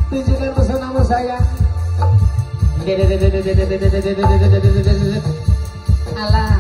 tunjukkan pesonamu sayang. Alah.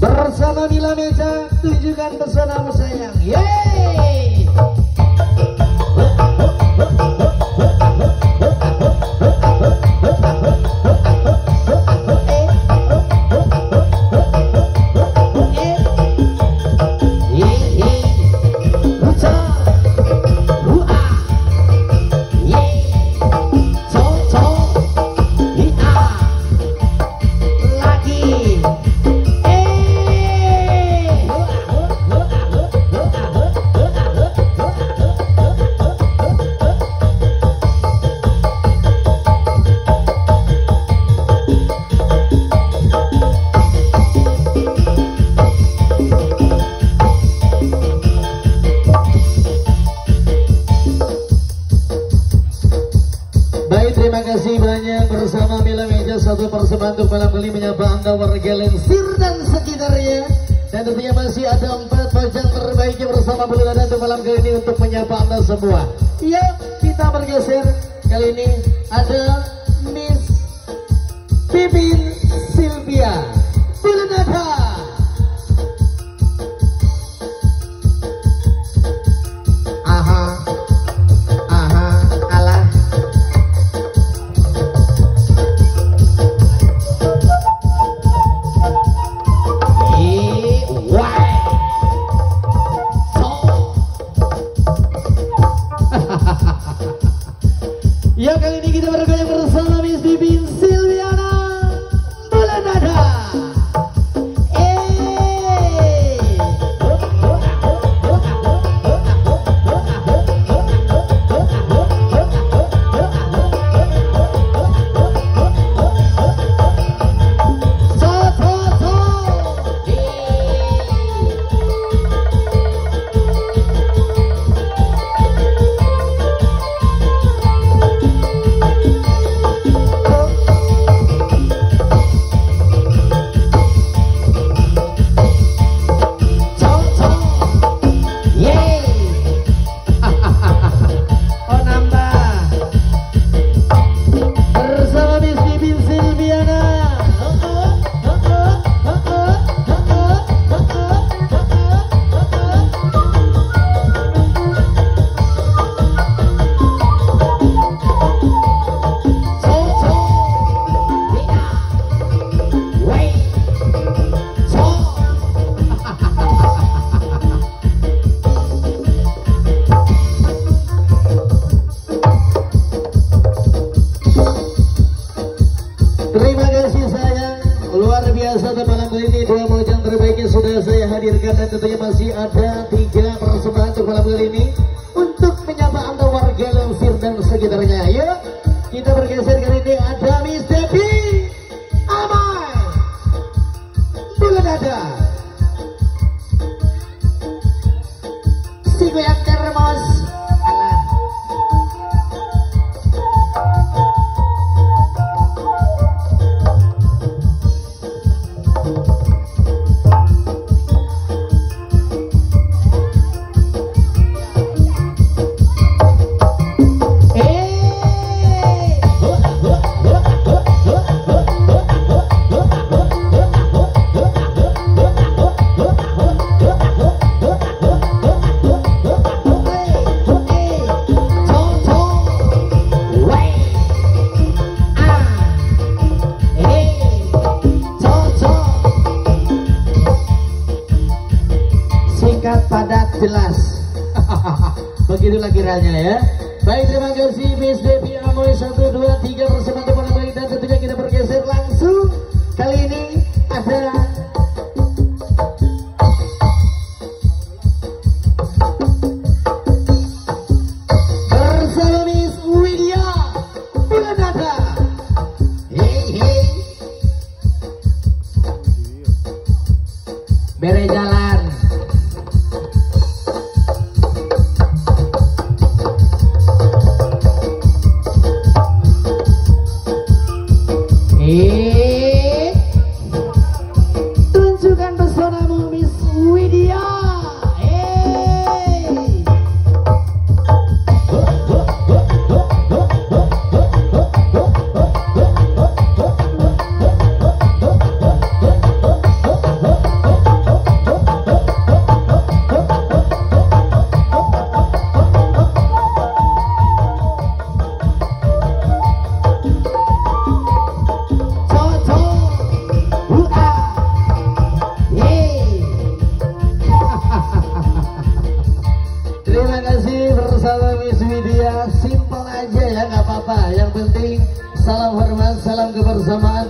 Bersama Mila Meja, tunjukkan pesonamu sayang. Yeay! Terima kasih banyak bersama Mila Meja, satu persembahan untuk malam kali menyapa Anda warga Lensir dan sekitarnya. Dan tentunya masih ada 4 pajang terbaiknya bersama Bulu Dada untuk malam kali ini untuk menyapa Anda semua. Yuk kita bergeser, kali ini ada Miss Pipin Sylvia Bulu Dada. Ya, kali ini kita bergoyang bersama Miss Pipin Silviana Bulu Dada. Terima kasih sayang, luar biasa malam ini 2 pajang terbaiknya sudah saya hadirkan dan tentunya masih ada 3 persembahan untuk malam ini untuk menyapa Anda warga Lensir dan sekitarnya. Yuk kita bergeser, kali ini ada Miss Devi Amai Bulu Dada, si goyang termos. Padat jelas. Begitulah kiranya ya. Baik, terima kasih Miss Devi Amoy 1, 2, 3 bersama teman-teman dan tentunya kita bergeser langsung. Kali ini ada bersama Miss Widya Bulu Dada. Hey hey. bere jalan. Tunjukkan pesonamu Miss Widya. Terima kasih bersama Miss Widya, simple aja ya, nggak apa-apa. Yang penting salam hormat, salam kebersamaan.